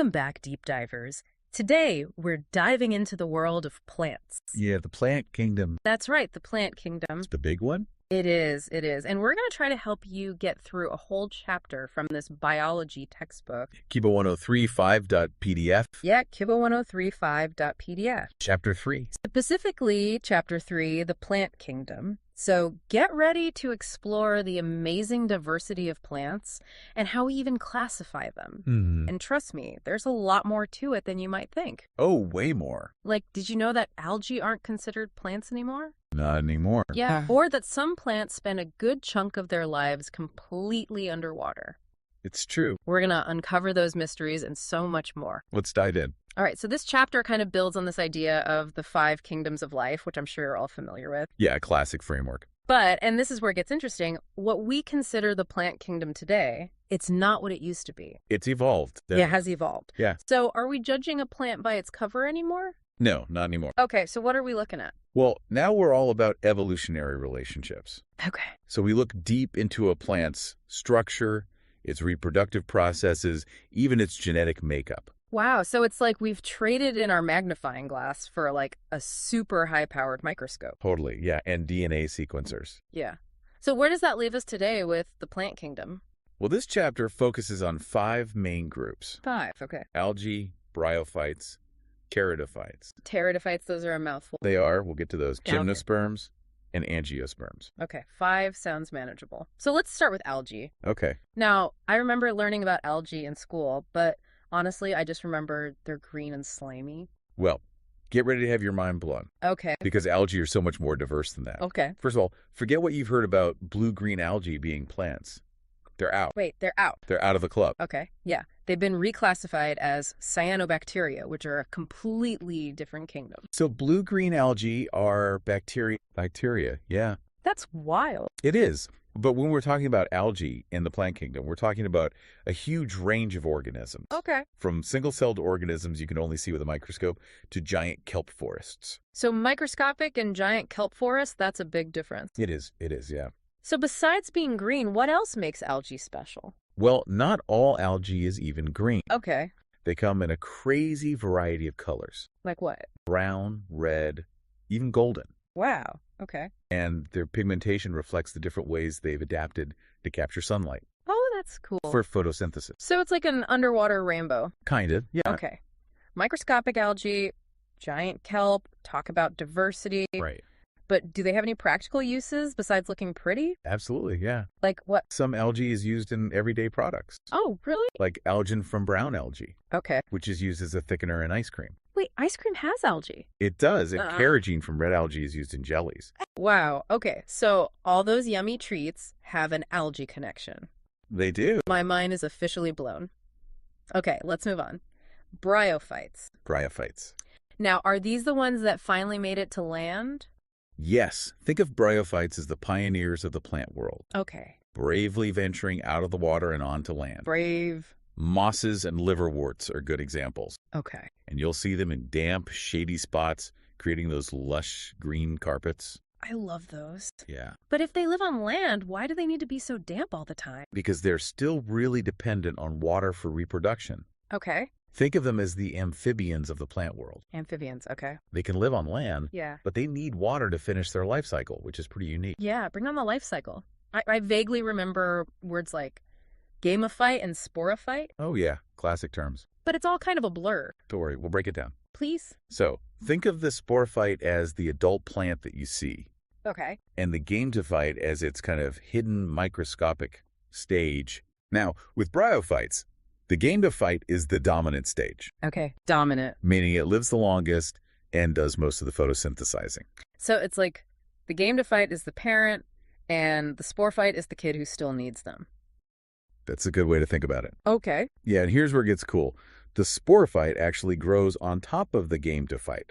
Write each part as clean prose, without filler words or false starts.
Welcome back, deep divers. Today, we're diving into the world of plants. Yeah, the plant kingdom. That's right, the plant kingdom. It's the big one? It is. And we're going to try to help you get through a whole chapter from this biology textbook. Kiba1035.pdf. Yeah, Kiba1035.pdf. Chapter 3. Specifically, Chapter 3, the plant kingdom. So get ready to explore the amazing diversity of plants and how we even classify them. And trust me, there's a lot more to it than you might think. Oh, way more. Like, did you know that algae aren't considered plants anymore? Not anymore. Yeah, or that some plants spend a good chunk of their lives completely underwater. It's true. We're going to uncover those mysteries and so much more. Let's dive in. All right, so this chapter kind of builds on this idea of the 5 kingdoms of life, which I'm sure you're all familiar with. Yeah, classic framework. But, and this is where it gets interesting, what we consider the plant kingdom today, it's not what it used to be. It's evolved. Yeah, it has evolved. Yeah. So are we judging a plant by its cover anymore? No, not anymore. Okay, so what are we looking at? Well, now we're all about evolutionary relationships. Okay. So we look deep into a plant's structure, its reproductive processes, even its genetic makeup. Wow, so it's like we've traded in our magnifying glass for like a super high-powered microscope. Totally, yeah, and DNA sequencers. Yeah. So where does that leave us today with the plant kingdom? Well, this chapter focuses on 5 main groups. 5, okay. Algae, bryophytes, keratophytes. Pteridophytes, those are a mouthful. They are, we'll get to those, Yeah, okay. gymnosperms and angiosperms. Okay, 5 sounds manageable. So let's start with algae. Okay. Now, I remember learning about algae in school, but honestly, I just remember they're green and slimy. Well, get ready to have your mind blown, Okay. because algae are so much more diverse than that. Okay. First of all, forget what you've heard about blue-green algae being plants. They're out. Wait, they're out. They're out of the club. Okay, yeah. They've been reclassified as cyanobacteria, which are a completely different kingdom. So blue-green algae are bacteria. Bacteria, yeah. That's wild. It is. But when we're talking about algae in the plant kingdom, we're talking about a huge range of organisms. Okay. From single-celled organisms you can only see with a microscope to giant kelp forests. So microscopic and giant kelp forests, that's a big difference. It is, yeah. So besides being green, what else makes algae special? Well, not all algae is even green. Okay. They come in a crazy variety of colors. Like what? Brown, red, even golden. Wow. Okay. And their pigmentation reflects the different ways they've adapted to capture sunlight Oh, that's cool. for photosynthesis. So it's like an underwater rainbow. Kind of, yeah. Okay. Microscopic algae, giant kelp, talk about diversity. Right. But do they have any practical uses besides looking pretty? Absolutely, yeah. Like what? Some algae is used in everyday products, Oh, really? like algin from brown algae, Okay. which is used as a thickener in ice cream. Wait, ice cream has algae. It does, and Uh-uh. carrageen from red algae is used in jellies. Wow. Okay. So all those yummy treats have an algae connection. They do. My mind is officially blown. Okay, let's move on. Bryophytes. Bryophytes. Now, are these the ones that finally made it to land? Yes, think of bryophytes as the pioneers of the plant world, Okay. bravely venturing out of the water and onto land. Brave. Mosses and liverworts are good examples, Okay. and you'll see them in damp, shady spots, creating those lush green carpets. I love those. Yeah, But if they live on land, why do they need to be so damp all the time? because they're still really dependent on water for reproduction. Okay. Think of them as the amphibians of the plant world. Amphibians. Okay. They can live on land, Yeah. but they need water to finish their life cycle, which is pretty unique. Yeah, bring on the life cycle. I vaguely remember words like gamophyte and sporophyte, Oh yeah, classic terms. but it's all kind of a blur. Don't worry, we'll break it down. Please? So, think of the sporophyte as the adult plant that you see, Okay. and the gametophyte as its kind of hidden microscopic stage. Now, with bryophytes, the gametophyte is the dominant stage, Okay. Dominant. meaning it lives the longest and does most of the photosynthesizing. So it's like the gamophyte is the parent and the sporophyte is the kid who still needs them. That's a good way to think about it. Okay. Yeah, and here's where it gets cool. The sporophyte actually grows on top of the gametophyte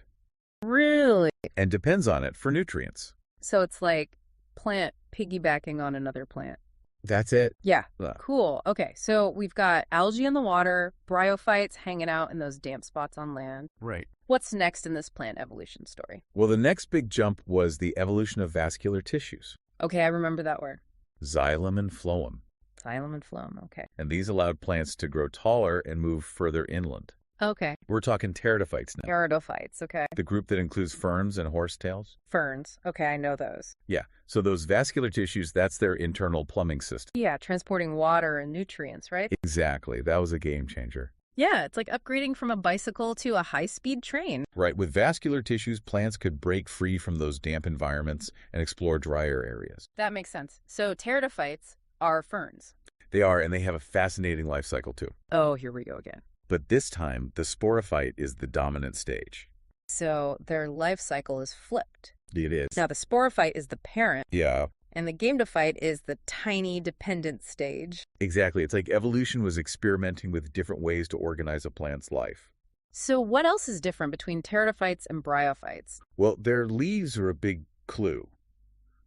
Really? and depends on it for nutrients. So it's like plant piggybacking on another plant. That's it. Yeah. Ugh. Cool. Okay. So we've got algae in the water, bryophytes hanging out in those damp spots on land. Right. What's next in this plant evolution story? Well, the next big jump was the evolution of vascular tissues, Okay, I remember that word. xylem and phloem. Xylem and phloem, okay. And these allowed plants to grow taller and move further inland. Okay. We're talking pteridophytes now. Pteridophytes, okay. The group that includes ferns and horsetails. Ferns, okay, I know those. Yeah, so those vascular tissues, that's their internal plumbing system. Yeah, transporting water and nutrients, right? Exactly. That was a game changer. Yeah, it's like upgrading from a bicycle to a high-speed train. Right. With vascular tissues, plants could break free from those damp environments and explore drier areas. That makes sense. So pteridophytes are ferns. They are, and they have a fascinating life cycle too. Oh, here we go again. But this time, the sporophyte is the dominant stage. So their life cycle is flipped. It is. Now, the sporophyte is the parent, Yeah, and the gamedophyte is the tiny dependent stage. exactly. It's like evolution was experimenting with different ways to organize a plant's life. So what else is different between pteridophytes and bryophytes? Well, their leaves are a big clue.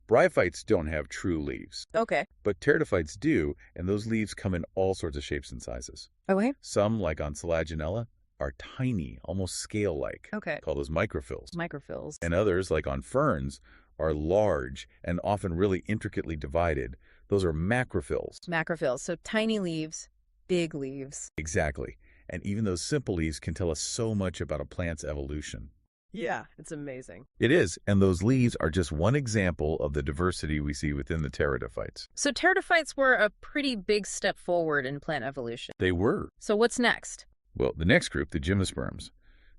Bryophytes don't have true leaves, Okay. but pteridophytes do, and those leaves come in all sorts of shapes and sizes. Okay. Some, like on Selaginella, are tiny, almost scale-like, Okay. called those microphyls. Microphyls. And others, like on ferns, are large and often really intricately divided. Those are macrophylls. Macrophylls. So tiny leaves, big leaves. Exactly. And even those simple leaves can tell us so much about a plant's evolution. Yeah, it's amazing. It is, and those leaves are just one example of the diversity we see within the pteridophytes. So pteridophytes were a pretty big step forward in plant evolution. They were. So what's next? Well, the next group, the gymnosperms,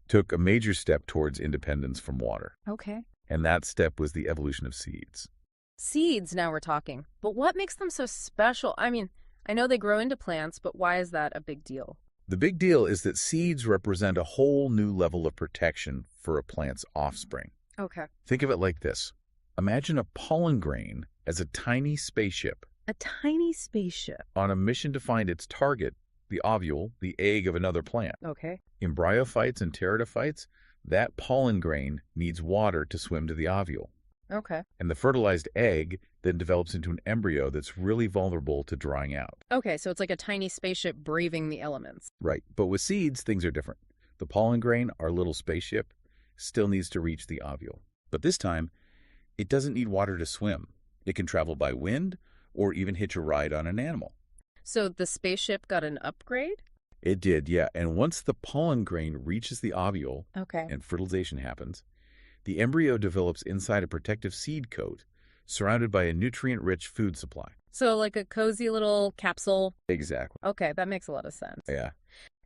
took a major step towards independence from water. Okay. And that step was the evolution of seeds. Seeds, now we're talking. But what makes them so special? I mean, I know they grow into plants, but why is that a big deal? The big deal is that seeds represent a whole new level of protection for a plant's offspring. Okay. Think of it like this. Imagine a pollen grain as a tiny spaceship A tiny spaceship. on a mission to find its target, the ovule, the egg of another plant. Okay. In bryophytes and pteridophytes, that pollen grain needs water to swim to the ovule. Okay. And the fertilized egg then develops into an embryo that's really vulnerable to drying out. Okay, so it's like a tiny spaceship braving the elements. Right. But with seeds, things are different. The pollen grain, our little spaceship, still needs to reach the ovule. But this time, it doesn't need water to swim. It can travel by wind or even hitch a ride on an animal. So the spaceship got an upgrade? It did, yeah. And once the pollen grain reaches the ovule Okay. and fertilization happens, the embryo develops inside a protective seed coat surrounded by a nutrient-rich food supply. So like a cozy little capsule. Exactly. Okay, that makes a lot of sense. Yeah.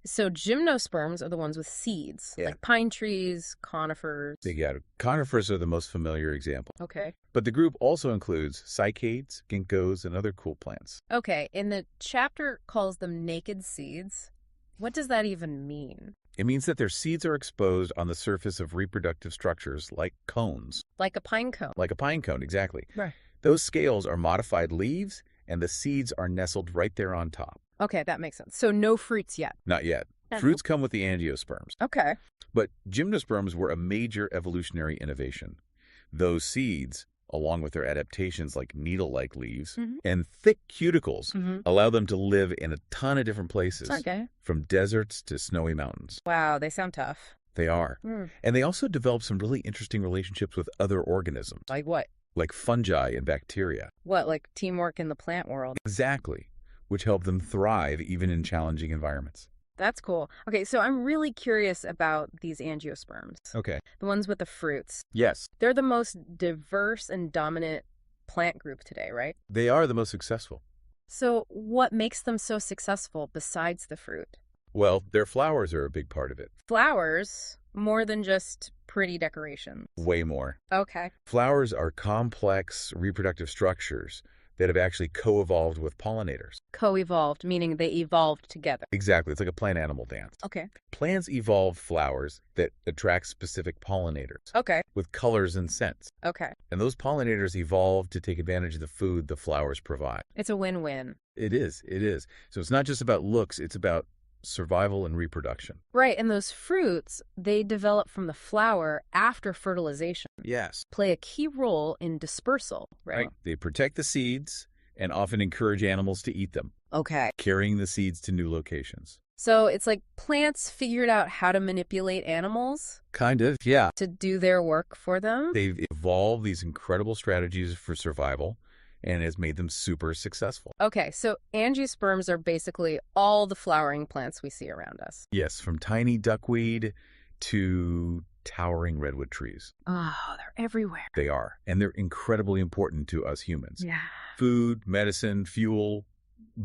So gymnosperms are the ones with seeds, Yeah. like pine trees, conifers. Yeah. Conifers are the most familiar example. Okay. But the group also includes cycades, ginkgos, and other cool plants. Okay, and the chapter calls them naked seeds. What does that even mean? It means that their seeds are exposed on the surface of reproductive structures like cones. Like a pine cone. Like a pine cone, exactly. Right. Those scales are modified leaves, and the seeds are nestled right there on top. Okay, that makes sense. So no fruits yet. Not yet. Uh-huh. Fruits come with the angiosperms. Okay. But gymnosperms were a major evolutionary innovation. Those seeds, along with their adaptations like needle-like leaves and thick cuticles, allow them to live in a ton of different places, Okay. from deserts to snowy mountains. Wow, they sound tough. They are. Mm. And they also develop some really interesting relationships with other organisms, Like what? like fungi and bacteria. What, like teamwork in the plant world? Exactly, which help them thrive even in challenging environments. That's cool. Okay, so I'm really curious about these angiosperms, Okay. the ones with the fruits. Yes, They're the most diverse and dominant plant group today, right? they are the most successful. So what makes them so successful besides the fruit? Well, their flowers are a big part of it. Flowers, more than just pretty decorations. Way more. Okay. Flowers are complex reproductive structures that have actually co-evolved with pollinators. Co-evolved, meaning they evolved together. Exactly. It's like a plant-animal dance. Okay. Plants evolved flowers that attract specific pollinators Okay. with colors and scents. Okay. And those pollinators evolved to take advantage of the food the flowers provide. It's a win-win. It is. It is. So it's not just about looks. It's about survival and reproduction. Right, and those fruits, they develop from the flower after fertilization, Yes. play a key role in dispersal, right? They protect the seeds and often encourage animals to eat them, Okay. carrying the seeds to new locations. So it's like plants figured out how to manipulate animals Kind of, yeah. to do their work for them. They've evolved these incredible strategies for survival, and has made them super successful. Okay, so angiosperms are basically all the flowering plants we see around us. Yes, from tiny duckweed to towering redwood trees. Oh, they're everywhere. They are, and they're incredibly important to us humans. Yeah. Food, medicine, fuel,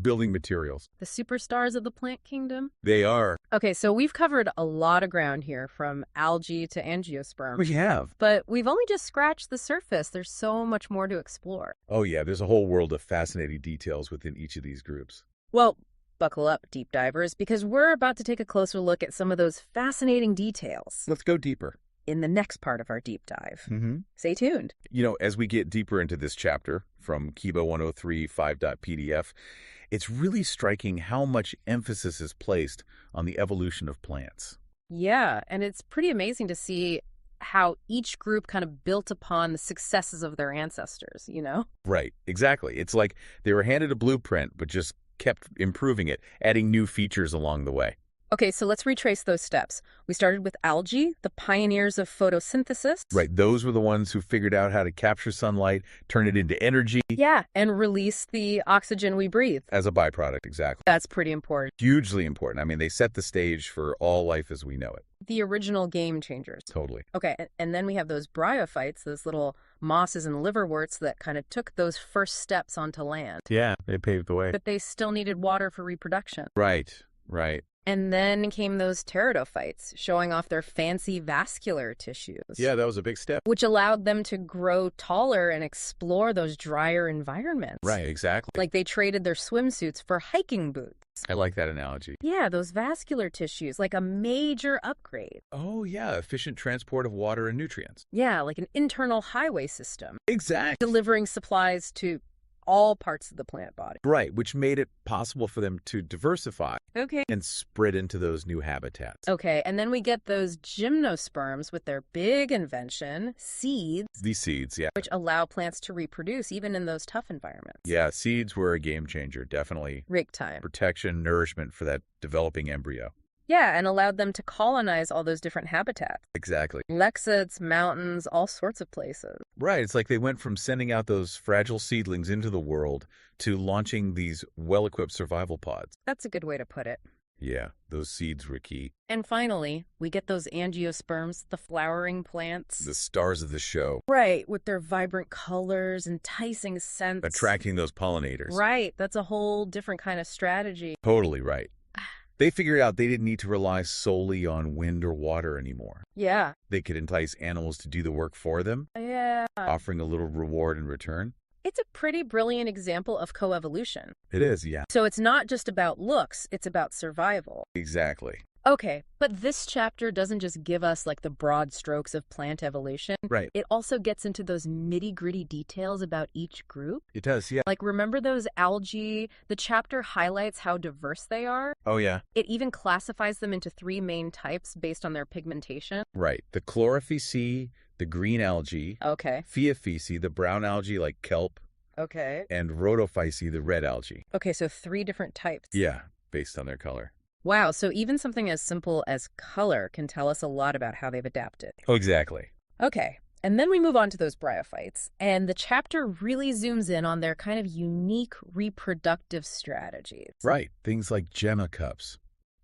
building materials. The superstars of the plant kingdom? They are. Okay, so we've covered a lot of ground here, from algae to angiosperm. We have. But we've only just scratched the surface. There's so much more to explore. Oh yeah, there's a whole world of fascinating details within each of these groups. Well, buckle up, deep divers, because we're about to take a closer look at some of those fascinating details Let's go deeper. in the next part of our deep dive. Mm-hmm. Stay tuned. You know, as we get deeper into this chapter from Kiba 103 5.pdf, it's really striking how much emphasis is placed on the evolution of plants. Yeah, and it's pretty amazing to see how each group kind of built upon the successes of their ancestors, you know? Right, exactly. It's like they were handed a blueprint, but just kept improving it, adding new features along the way. Okay, so let's retrace those steps. We started with algae, the pioneers of photosynthesis. Right, those were the ones who figured out how to capture sunlight, turn it into energy. Yeah, and release the oxygen we breathe. As a byproduct, exactly. That's pretty important. Hugely important. I mean, they set the stage for all life as we know it. The original game changers. Totally. Okay, and then we have those bryophytes, those little mosses and liverworts that kind of took those first steps onto land. Yeah, they paved the way. But they still needed water for reproduction. Right, right. And then came those pteridophytes, showing off their fancy vascular tissues. Yeah, that was a big step. Which allowed them to grow taller and explore those drier environments. Right, exactly. Like they traded their swimsuits for hiking boots. I like that analogy. Yeah, those vascular tissues, like a major upgrade. Oh, yeah, efficient transport of water and nutrients. Yeah, like an internal highway system. Exactly. Delivering supplies to all parts of the plant body. Right, which made it possible for them to diversify Okay. and spread into those new habitats. Okay, and then we get those gymnosperms with their big invention, seeds, These seeds, yeah. which allow plants to reproduce even in those tough environments. Yeah, seeds were a game changer, definitely. Rig time. Protection, nourishment for that developing embryo. Yeah, and allowed them to colonize all those different habitats. Exactly. Lexits, mountains, all sorts of places. Right, it's like they went from sending out those fragile seedlings into the world to launching these well-equipped survival pods. That's a good way to put it. Yeah, those seeds were key. And finally, we get those angiosperms, the flowering plants. The stars of the show. Right, with their vibrant colors, enticing scents. Attracting those pollinators. Right, that's a whole different kind of strategy. Totally right. They figured out they didn't need to rely solely on wind or water anymore. Yeah. They could entice animals to do the work for them, Yeah. offering a little reward in return. It's a pretty brilliant example of coevolution. It is, yeah. So it's not just about looks, it's about survival. Exactly. Okay, but this chapter doesn't just give us like the broad strokes of plant evolution. Right. It also gets into those nitty-gritty details about each group. It does, yeah. Like, remember those algae? The chapter highlights how diverse they are. Oh, yeah. It even classifies them into 3 main types based on their pigmentation. Right. The Chlorophyceae, the green algae, Okay. Phaeophyceae, the brown algae like kelp, Okay. and Rhodophyceae, the red algae. Okay, so 3 different types. Yeah, based on their color. Wow, so even something as simple as color can tell us a lot about how they've adapted. Oh, exactly. Okay, and then we move on to those bryophytes, and the chapter really zooms in on their kind of unique reproductive strategies. Right. Things like gemma cups,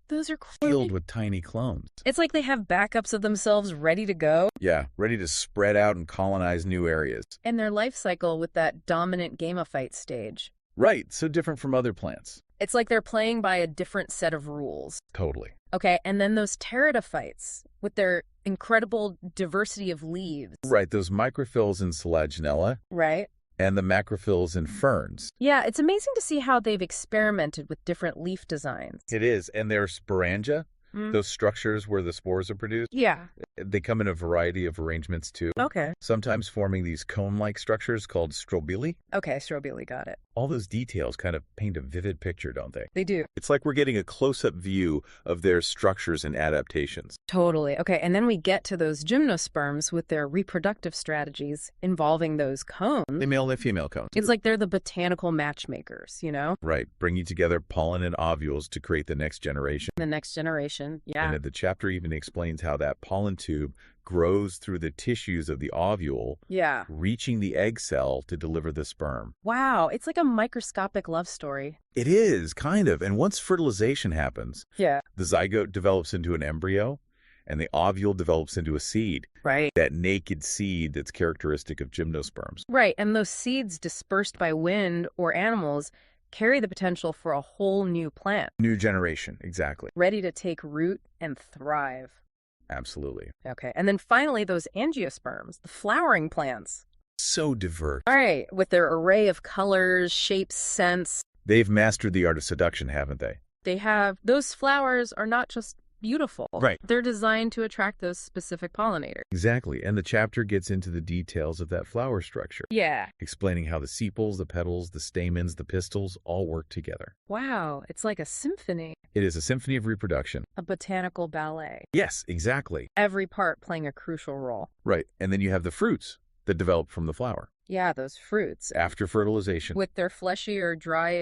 Those are filled cool. with tiny clones. It's like they have backups of themselves ready to go, Yeah, ready to spread out and colonize new areas. and their life cycle with that dominant gamophyte stage. Right, so different from other plants. It's like they're playing by a different set of rules. Totally. Okay, and then those pteridophytes with their incredible diversity of leaves. Right, those microphylls in Selaginella Right? and the macrophylls in ferns. Yeah, it's amazing to see how they've experimented with different leaf designs. It is, and their sporangia, Mm. those structures where the spores are produced, Yeah. they come in a variety of arrangements too. Okay. Sometimes forming these cone-like structures called strobili. Okay, Strobili got it. All those details kind of paint a vivid picture, don't they? They do. It's like we're getting a close-up view of their structures and adaptations. Totally. Okay, and then we get to those gymnosperms with their reproductive strategies involving those cones. The male and female cones. It's like they're the botanical matchmakers, you know? Right, bringing together pollen and ovules to create the next generation. The next generation. Yeah. And the chapter even explains how that pollen tube tube grows through the tissues of the ovule, Yeah. reaching the egg cell to deliver the sperm. Wow, it's like a microscopic love story. It is, kind of. And once fertilization happens, Yeah. the zygote develops into an embryo, and the ovule develops into a seed. Right. That naked seed that's characteristic of gymnosperms. Right, and those seeds dispersed by wind or animals carry the potential for a whole new plant, New generation, exactly. ready to take root and thrive. Absolutely. Okay, and then finally, those angiosperms, the flowering plants. So diverse. All right, with their array of colors, shapes, scents, They've mastered the art of seduction, haven't they? they have, those flowers are not just beautiful. Right. They're designed to attract those specific pollinators. Exactly. And the chapter gets into the details of that flower structure, Yeah. explaining how the sepals, the petals, the stamens, the pistils all work together. Wow, it's like a symphony, It is a symphony of reproduction. a botanical ballet. Yes, exactly. Every part playing a crucial role. Right. And then you have the fruits that develop from the flower Yeah, those fruits. after fertilization. With their fleshy or dry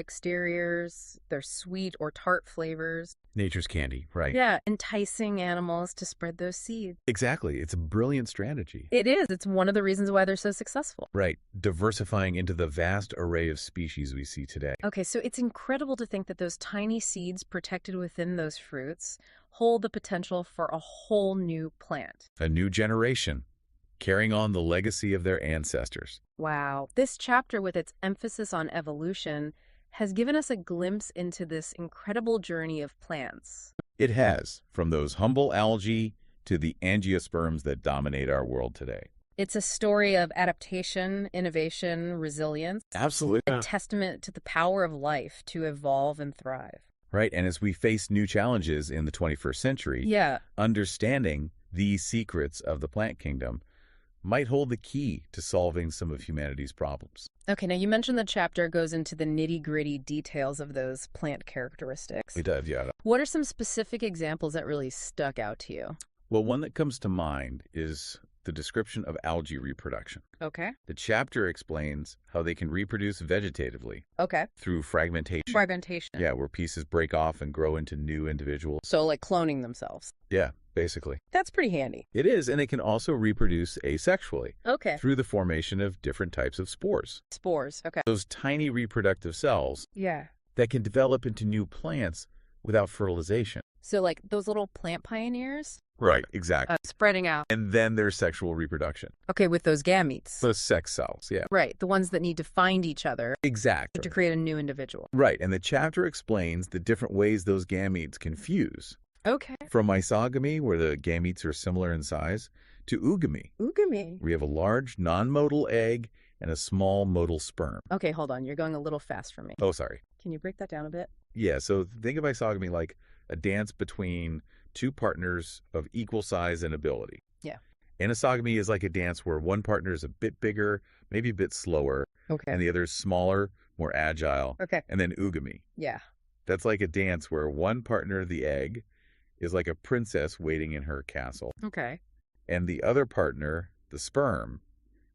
exteriors, their sweet or tart flavors. Nature's candy, right? Yeah, enticing animals to spread those seeds. Exactly. It's a brilliant strategy. It is. It's one of the reasons why they're so successful. Right. Diversifying into the vast array of species we see today. Okay, so it's incredible to think that those tiny seeds protected within those fruits hold the potential for a whole new plant. A new generation carrying on the legacy of their ancestors. Wow. This chapter, with its emphasis on evolution, has given us a glimpse into this incredible journey of plants. It has, from those humble algae to the angiosperms that dominate our world today. It's a story of adaptation, innovation, resilience. Absolutely. A testament to the power of life to evolve and thrive. Right. And as we face new challenges in the 21st century, Yeah. understanding these secrets of the plant kingdom might hold the key to solving some of humanity's problems. Okay, now you mentioned the chapter goes into the nitty-gritty details of those plant characteristics. It does, yeah. What are some specific examples that really stuck out to you? Well, one that comes to mind is the description of algae reproduction. Okay. The chapter explains how they can reproduce vegetatively Okay. through fragmentation. Fragmentation. Yeah, where pieces break off and grow into new individuals. So like cloning themselves. Yeah, basically. That's pretty handy. It is, and it can also reproduce asexually Okay. through the formation of different types of spores. Spores. Okay. Those tiny reproductive cells Yeah. that can develop into new plants without fertilization. So like those little plant pioneers Right, exactly. spreading out. And then there's sexual reproduction. Okay, with those gametes. The sex cells, yeah. Right, the ones that need to find each other Exactly. to create a new individual. Right, and the chapter explains the different ways those gametes can fuse. Okay. From isogamy, where the gametes are similar in size, to oogamy. Oogamy. We have a large non-motile egg and a small motile sperm. Okay, hold on. You're going a little fast for me. Oh, sorry. Can you break that down a bit? Yeah, so think of isogamy like a dance between two partners of equal size and ability. Yeah. Anisogamy is like a dance where one partner is a bit bigger, maybe a bit slower, Okay. and the other is smaller, more agile. Okay. And then oogamy. Yeah. That's like a dance where one partner, the egg, is like a princess waiting in her castle, Okay. and the other partner, the sperm,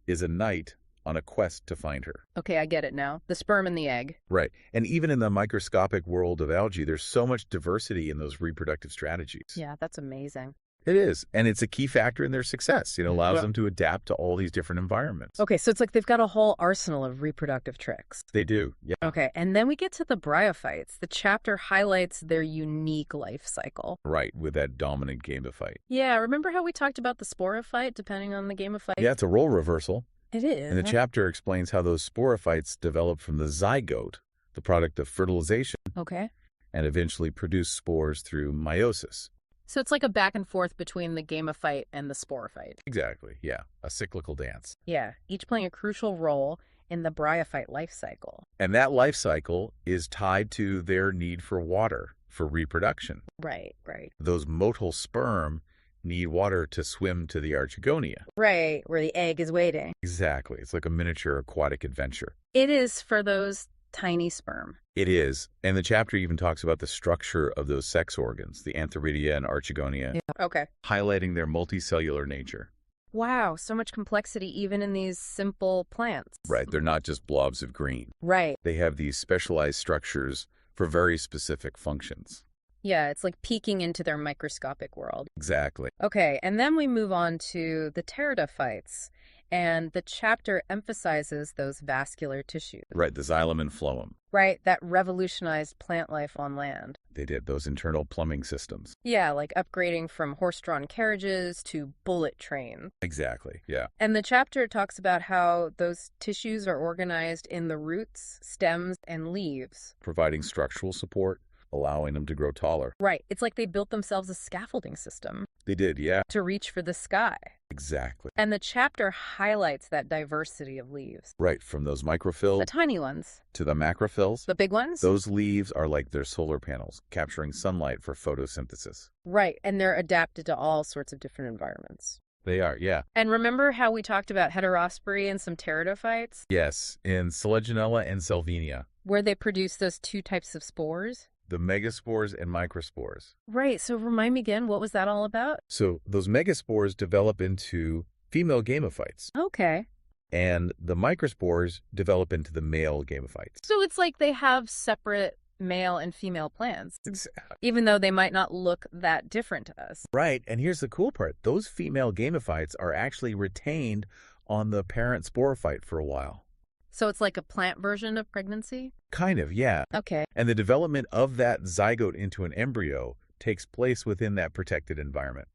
is a knight on a quest to find her. Okay, I get it now. The sperm and the egg. Right. And even in the microscopic world of algae, there's so much diversity in those reproductive strategies. Yeah, that's amazing. It is. And it's a key factor in their success. It allows Yeah. them to adapt to all these different environments. Okay, so it's like they've got a whole arsenal of reproductive tricks. They do. Yeah. Okay, and then we get to the bryophytes. The chapter highlights their unique life cycle. Right. With that dominant gametophyte. Yeah, remember how we talked about the sporophyte, depending on the gametophyte? Yeah, it's a role reversal. It is. And the chapter explains how those sporophytes develop from the zygote, the product of fertilization, Okay. and eventually produce spores through meiosis. So it's like a back and forth between the gametophyte and the sporophyte. Exactly. Yeah. A cyclical dance. Yeah, each playing a crucial role in the bryophyte life cycle. And that life cycle is tied to their need for water for reproduction. Right, right. Those motile sperm need water to swim to the archegonia. Right, where the egg is waiting. Exactly. It's like a miniature aquatic adventure. It is for those tiny sperm. It is. And the chapter even talks about the structure of those sex organs, the antheridia and archegonia, Okay. highlighting their multicellular nature. Wow, so much complexity even in these simple plants. Right. They're not just blobs of green. Right. They have these specialized structures for very specific functions. Yeah, it's like peeking into their microscopic world. Exactly. Okay, and then we move on to the pteridophytes, and the chapter emphasizes those vascular tissues. Right, the xylem and phloem. Right, that revolutionized plant life on land. They did those internal plumbing systems. Yeah, like upgrading from horse-drawn carriages to bullet trains. Exactly, yeah. And the chapter talks about how those tissues are organized in the roots, stems, and leaves. Providing structural support, allowing them to grow taller. Right, it's like they built themselves a scaffolding system They did, yeah. to reach for the sky. Exactly. And the chapter highlights that diversity of leaves. Right, from those The microphyll tiny ones. to the macrophyls. The big ones? Those leaves are like their solar panels, capturing sunlight for photosynthesis. Right, and they're adapted to all sorts of different environments. They are, yeah. And remember how we talked about heterospore and some pteridophytes, Yes, in Selaginella and Salvinia, where they produce those two types of spores? the megaspores and microspores. Right, so remind me again, what was that all about? So those megaspores develop into female gamophytes, Okay. and the microspores develop into the male gamophytes. So it's like they have separate male and female plants, Exactly. even though they might not look that different to us. Right, and here's the cool part. Those female gamophytes are actually retained on the parent sporophyte for a while. So it's like a plant version of pregnancy? Kind of, yeah. Okay. And the development of that zygote into an embryo takes place within that protected environment.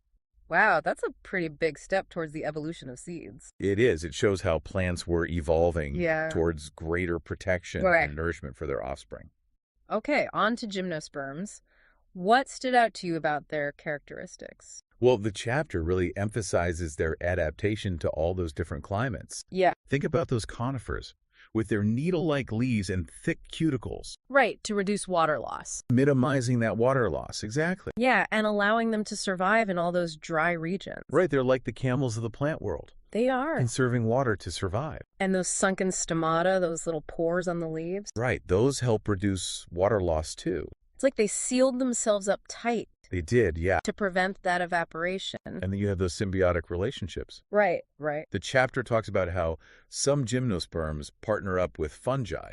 Wow, that's a pretty big step towards the evolution of seeds. It is. It shows how plants were evolving Yeah. towards greater protection Right. and nourishment for their offspring. Okay, on to gymnosperms. What stood out to you about their characteristics? Well, the chapter really emphasizes their adaptation to all those different climates. Yeah. Think about those conifers with their needle-like leaves and thick cuticles, Right, to reduce water loss. minimizing that water loss. Exactly. Yeah, and allowing them to survive in all those dry regions. Right, they're like the camels of the plant world, They are. conserving water to survive. And those sunken stomata, those little pores on the leaves, Right, those help reduce water loss too. it's like they sealed themselves up tight They did, yeah. to prevent that evaporation. And then you have those symbiotic relationships. Right, right. The chapter talks about how some gymnosperms partner up with fungi,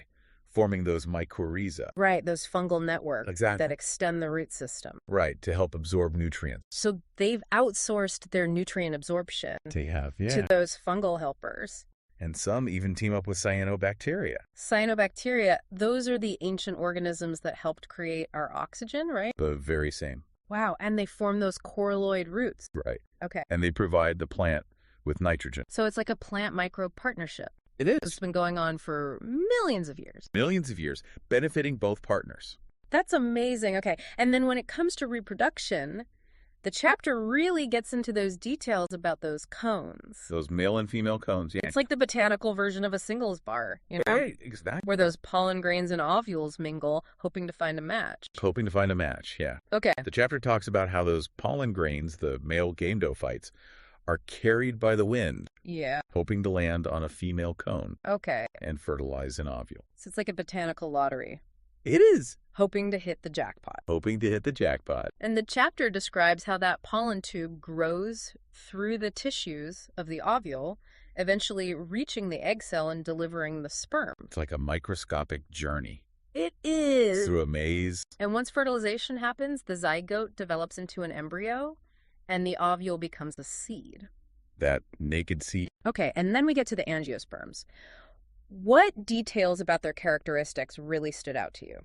forming those mycorrhiza. Right, those fungal networks Exactly. that extend the root system. Right, to help absorb nutrients. So they've outsourced their nutrient absorption They have, yeah. to those fungal helpers. And some even team up with cyanobacteria. Cyanobacteria, those are the ancient organisms that helped create our oxygen, right? The very same. Wow, and they form those coralloid roots. Right. Okay. And they provide the plant with nitrogen. So it's like a plant-microbe partnership. It It's is. been going on for millions of years. Millions of years, benefiting both partners. That's amazing. Okay. And then when it comes to reproduction, the chapter really gets into those details about those cones. Those male and female cones, yeah. It's like the botanical version of a singles bar, you know, Right, exactly. where those pollen grains and ovules mingle, hoping to find a match. Hoping to find a match, yeah. Okay. The chapter talks about how those pollen grains, the male gamedophytes, are carried by the wind, Yeah. hoping to land on a female cone Okay. and fertilize an ovule. So it's like a botanical lottery, It is. hoping to hit the jackpot. Hoping to hit the jackpot. And the chapter describes how that pollen tube grows through the tissues of the ovule, eventually reaching the egg cell and delivering the sperm. It's like a microscopic journey It is. through a maze. And once fertilization happens, the zygote develops into an embryo, and the ovule becomes a seed. That naked seed. Okay, and then we get to the angiosperms. What details about their characteristics really stood out to you?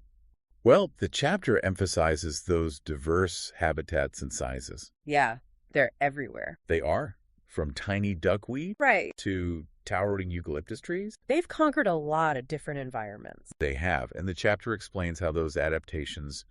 Well, the chapter emphasizes those diverse habitats and sizes. Yeah, they're everywhere. They are, from tiny duckweed Right. to towering eucalyptus trees. They've conquered a lot of different environments. They have, and the chapter explains how those adaptations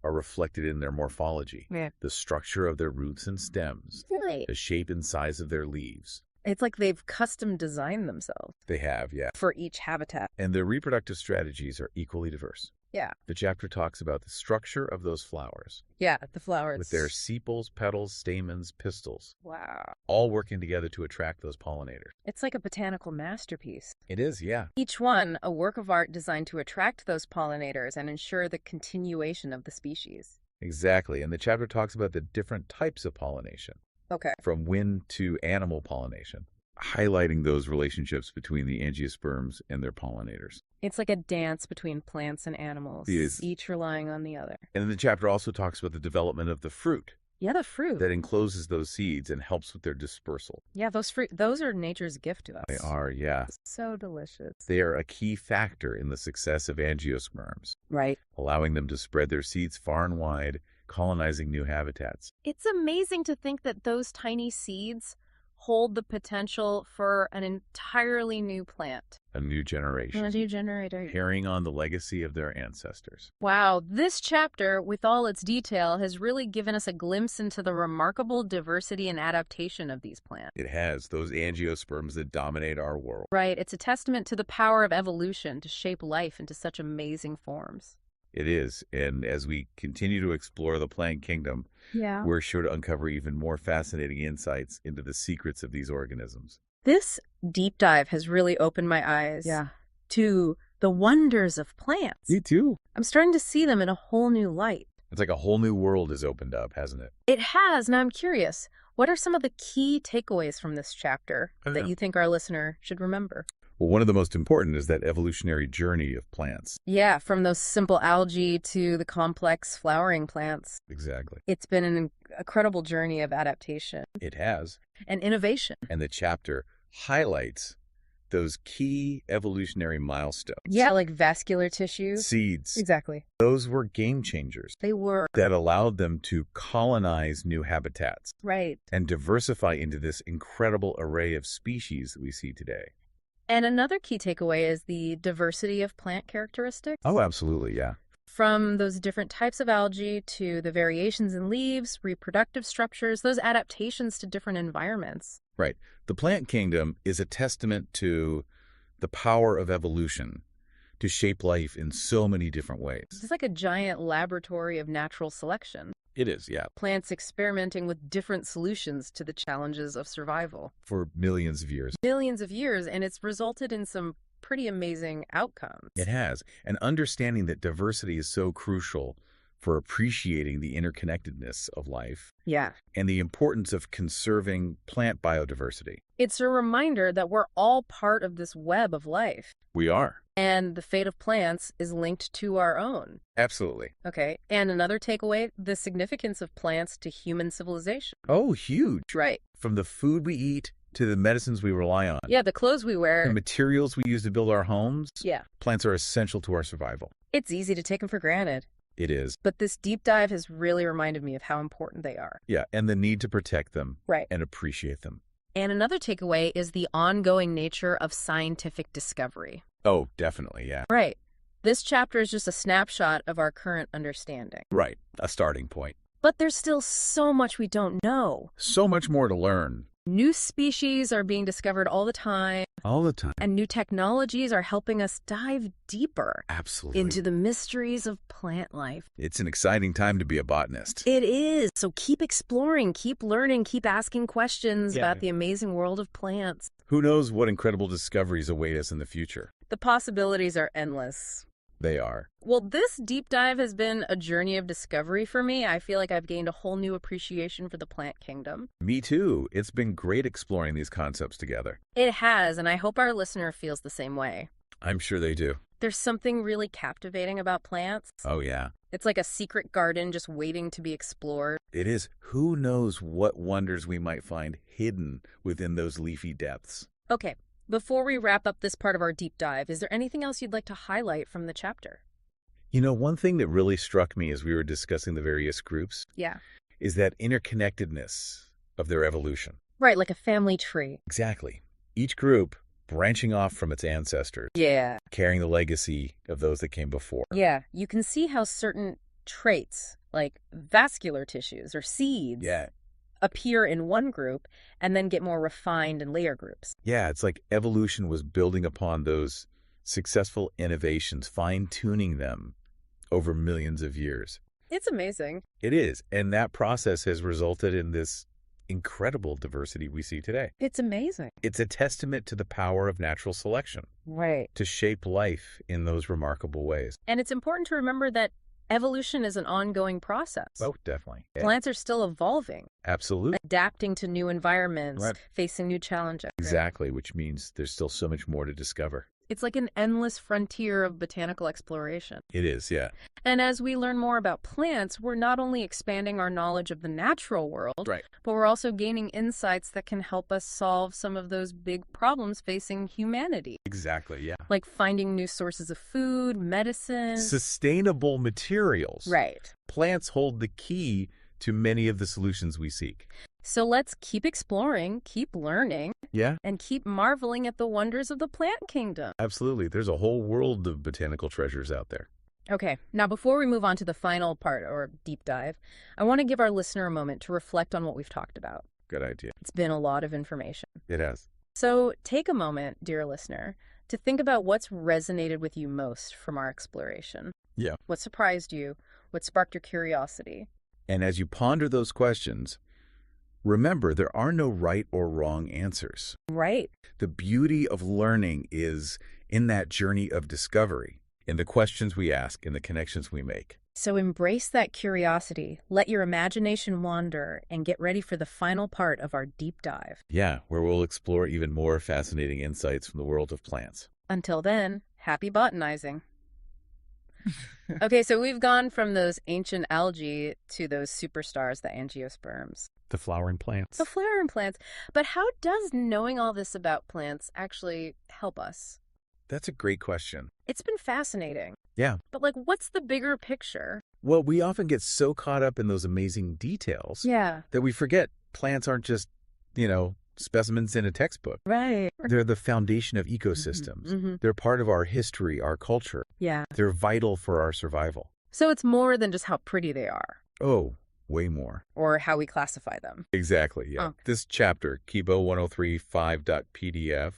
are reflected in their morphology, Yeah. the structure of their roots and stems, Right. the shape and size of their leaves. It's like they've custom designed themselves They have, yeah. for each habitat. And their reproductive strategies are equally diverse. Yeah. The chapter talks about the structure of those flowers, Yeah, the flowers. with their sepals, petals, stamens, pistils, Wow. all working together to attract those pollinators. It's like a botanical masterpiece. It is, yeah. Each one a work of art designed to attract those pollinators and ensure the continuation of the species. Exactly. And the chapter talks about the different types of pollination, Okay. from wind to animal pollination. highlighting those relationships between the angiosperms and their pollinators. It's like a dance between plants and animals, It is. each relying on the other. And then the chapter also talks about the development of the fruit Yeah, the fruit. that encloses those seeds and helps with their dispersal. Yeah, those are nature's gift to us. They are, yeah. So delicious. They are a key factor in the success of angiosperms, Right. allowing them to spread their seeds far and wide, colonizing new habitats. It's amazing to think that those tiny seeds hold the potential for an entirely new plant. A new generation. A new generator. Carrying on the legacy of their ancestors. Wow, this chapter, with all its detail, has really given us a glimpse into the remarkable diversity and adaptation of these plants. It has those angiosperms that dominate our world. Right, it's a testament to the power of evolution to shape life into such amazing forms. It is, and as we continue to explore the plant kingdom, we're sure to uncover even more fascinating insights into the secrets of these organisms. This deep dive has really opened my eyes to the wonders of plants. Me too. I'm starting to see them in a whole new light. It's like a whole new world has opened up, hasn't it? It has, and I'm curious, what are some of the key takeaways from this chapter that you think our listener should remember? Well, one of the most important is that evolutionary journey of plants. Yeah, from those simple algae to the complex flowering plants. Exactly. It's been an incredible journey of adaptation. It has. And innovation. And the chapter highlights those key evolutionary milestones. Yeah, like vascular tissues. Seeds. Exactly. Those were game changers. They were. That allowed them to colonize new habitats. Right. And diversify into this incredible array of species that we see today. And another key takeaway is the diversity of plant characteristics. Oh, absolutely, yeah. From those different types of algae to the variations in leaves, reproductive structures, those adaptations to different environments. Right. The plant kingdom is a testament to the power of evolution to shape life in so many different ways. It's like a giant laboratory of natural selection. It is, yeah. Plants experimenting with different solutions to the challenges of survival. For millions of years. Millions of years, and it's resulted in some pretty amazing outcomes. It has. And understanding that diversity is so crucial for appreciating the interconnectedness of life. Yeah. And the importance of conserving plant biodiversity. It's a reminder that we're all part of this web of life. We are. And the fate of plants is linked to our own. Absolutely. Okay. And another takeaway, the significance of plants to human civilization. Oh, huge. Right. From the food we eat to the medicines we rely on. Yeah, the clothes we wear. The materials we use to build our homes. Yeah. Plants are essential to our survival. It's easy to take them for granted. It is. But this deep dive has really reminded me of how important they are. Yeah, and the need to protect them. Right. And appreciate them. And another takeaway is the ongoing nature of scientific discovery. Oh, definitely, yeah. Right. This chapter is just a snapshot of our current understanding. Right. A starting point. But there's still so much we don't know. So much more to learn. New species are being discovered all the time. All the time. And new technologies are helping us dive deeper. Absolutely. Into the mysteries of plant life. It's an exciting time to be a botanist. It is. So keep exploring, keep learning, keep asking questions about the amazing world of plants. Who knows what incredible discoveries await us in the future? The possibilities are endless. They are. Well, this deep dive has been a journey of discovery for me. I feel like I've gained a whole new appreciation for the plant kingdom. Me too. It's been great exploring these concepts together. It has, and I hope our listener feels the same way. I'm sure they do. There's something really captivating about plants. Oh, yeah. It's like a secret garden just waiting to be explored. It is. Who knows what wonders we might find hidden within those leafy depths. Okay. Before we wrap up this part of our deep dive, is there anything else you'd like to highlight from the chapter? You know, one thing that really struck me as we were discussing the various groups is that interconnectedness of their evolution. Right, like a family tree. Exactly. Each group branching off from its ancestors. Yeah. Carrying the legacy of those that came before. Yeah, you can see how certain traits, like vascular tissues or seeds, appear in one group and then get more refined in later groups. Yeah, it's like evolution was building upon those successful innovations, fine-tuning them over millions of years. It's amazing. It is. And that process has resulted in this incredible diversity we see today. It's amazing. It's a testament to the power of natural selection. Right. To shape life in those remarkable ways. And it's important to remember that Evolution is an ongoing process. Oh, definitely. Plants are still evolving, Absolutely. adapting to new environments, Right. facing new challenges. Exactly, which means there's still so much more to discover. It's like an endless frontier of botanical exploration. It is, yeah. And as we learn more about plants, we're not only expanding our knowledge of the natural world, Right. but we're also gaining insights that can help us solve some of those big problems facing humanity, Exactly, yeah. like finding new sources of food, medicine. Sustainable materials. Right. Plants hold the key to many of the solutions we seek. So let's keep exploring, keep learning, Yeah, and keep marveling at the wonders of the plant kingdom. absolutely. There's a whole world of botanical treasures out there. Okay, now before we move on to the final part, or deep dive, I want to give our listener a moment to reflect on what we've talked about. Good idea. It's been a lot of information. It has. So take a moment, dear listener, to think about what's resonated with you most from our exploration. Yeah. What surprised you? What sparked your curiosity? And as you ponder those questions, remember there are no right or wrong answers. Right. The beauty of learning is in that journey of discovery, in the questions we ask, in the connections we make. So embrace that curiosity, let your imagination wander, and get ready for the final part of our deep dive. Yeah, where we'll explore even more fascinating insights from the world of plants. Until then, happy botanizing. Okay, so we've gone from those ancient algae to those superstars, the angiosperms. The flowering plants. The flowering plants. But how does knowing all this about plants actually help us? That's a great question. It's been fascinating. Yeah. But, like, what's the bigger picture? Well, we often get so caught up in those amazing details Yeah. that we forget plants aren't just, specimens in a textbook. Right. They're the foundation of ecosystems. Mm-hmm. They're part of our history, our culture. Yeah. They're vital for our survival. So it's more than just how pretty they are Oh, way more. or how we classify them. Exactly, yeah. Oh. This chapter, Kibo 1035.pdf,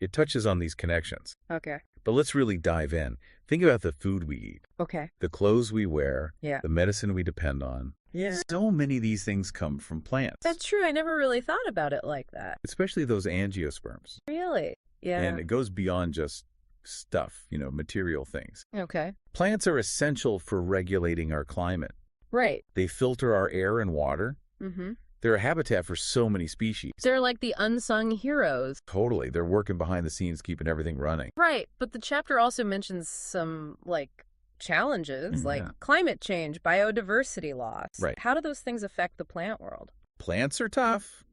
it touches on these connections. Okay. But let's really dive in. Think about the food we eat, Okay. the clothes we wear, Yeah. the medicine we depend on. Yeah. So many of these things come from plants, That's true. I never really thought about it like that. especially those angiosperms. Really? Yeah. And it goes beyond just stuff, material things. Okay. Plants are essential for regulating our climate. Right. They filter our air and water. Mm-hmm. They're a habitat for so many species. They're like the unsung heroes. Totally. They're working behind the scenes, keeping everything running. Right. But the chapter also mentions some, challenges, like Yeah. climate change, biodiversity loss. Right. How do those things affect the plant world? Plants are tough,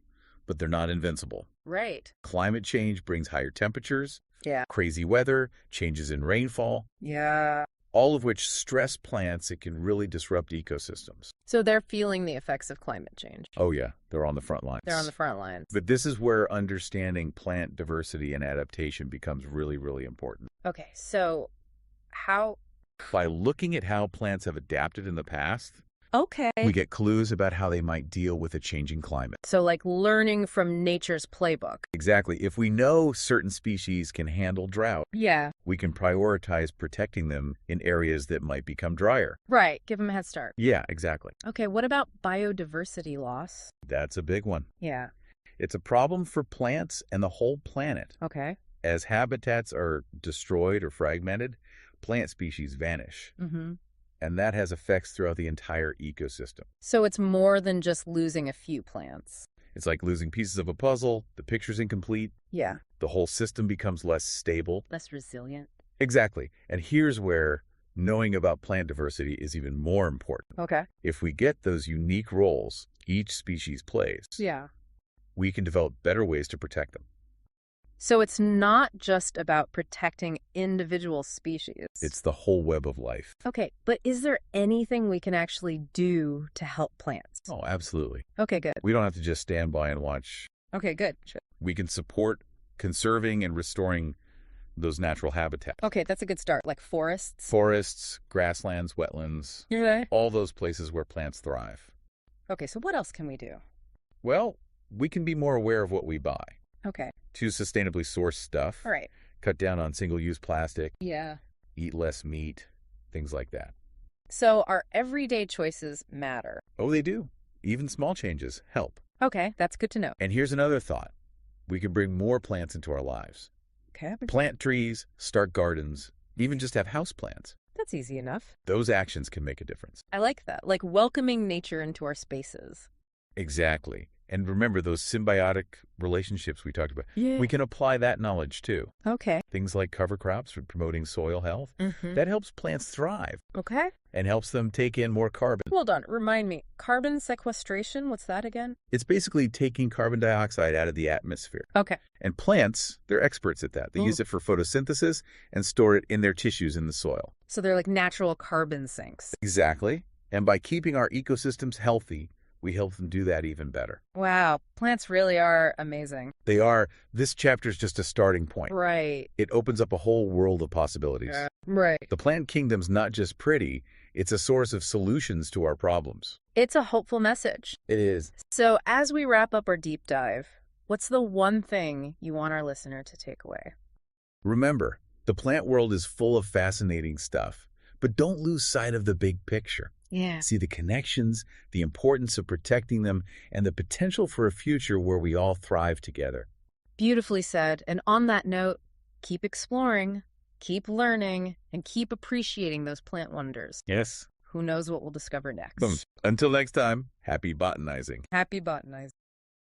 but they're not invincible. Right. Climate change brings higher temperatures, Yeah. crazy weather, changes in rainfall, Yeah. all of which stress plants. It can really disrupt ecosystems. So they're feeling the effects of climate change. Oh, yeah. They're on the front lines. They're on the front lines. But this is where understanding plant diversity and adaptation becomes really, really important. Okay. So how... By looking at how plants have adapted in the past, Okay. we get clues about how they might deal with a changing climate. So like learning from nature's playbook. Exactly. If we know certain species can handle drought, Yeah. we can prioritize protecting them in areas that might become drier. Right. Give them a head start. Yeah, exactly. Okay. What about biodiversity loss? That's a big one. Yeah. It's a problem for plants and the whole planet. Okay. As habitats are destroyed or fragmented, plant species vanish. Mm-hmm. And that has effects throughout the entire ecosystem. So it's more than just losing a few plants. It's like losing pieces of a puzzle, the picture's incomplete, Yeah. the whole system becomes less stable. Less resilient. Exactly. And here's where knowing about plant diversity is even more important. Okay. If we get those unique roles each species plays, Yeah. we can develop better ways to protect them. So it's not just about protecting individual species. It's the whole web of life. Okay, but is there anything we can actually do to help plants? Oh, absolutely. Okay, good. We don't have to just stand by and watch. Okay, good. We can support conserving and restoring those natural habitats. Okay, that's a good start. Like forests. Forests, grasslands, wetlands, Okay. all those places where plants thrive. Okay, so what else can we do? Well, we can be more aware of what we buy. Okay. To sustainably source stuff. All right. Cut down on single-use plastic. Yeah. Eat less meat. Things like that. So our everyday choices matter. Oh, they do. Even small changes help. Okay, that's good to know. And here's another thought. We can bring more plants into our lives. Okay. Plant trees, start gardens, even just have houseplants. That's easy enough. Those actions can make a difference. I like that, like welcoming nature into our spaces. Exactly. And remember those symbiotic relationships we talked about. Yeah. We can apply that knowledge too. Okay. Things like cover crops for promoting soil health. That helps plants thrive Okay. and helps them take in more carbon. Hold on, remind me. Carbon sequestration, what's that again? It's basically taking carbon dioxide out of the atmosphere. Okay. And plants, they're experts at that. They use it for photosynthesis and store it in their tissues in the soil. So they're like natural carbon sinks. Exactly. And by keeping our ecosystems healthy, we help them do that even better. Wow, plants really are amazing. They are. This chapter is just a starting point. Right. It opens up a whole world of possibilities. Right. The plant kingdom's not just pretty, it's a source of solutions to our problems. It's a hopeful message. It is. So as we wrap up our deep dive, what's the one thing you want our listener to take away? Remember, the plant world is full of fascinating stuff, but don't lose sight of the big picture. Yeah. See the connections, the importance of protecting them, and the potential for a future where we all thrive together. Beautifully said. And on that note, keep exploring, keep learning, and keep appreciating those plant wonders. Yes. Who knows what we'll discover next? Until next time, happy botanizing. Happy botanizing.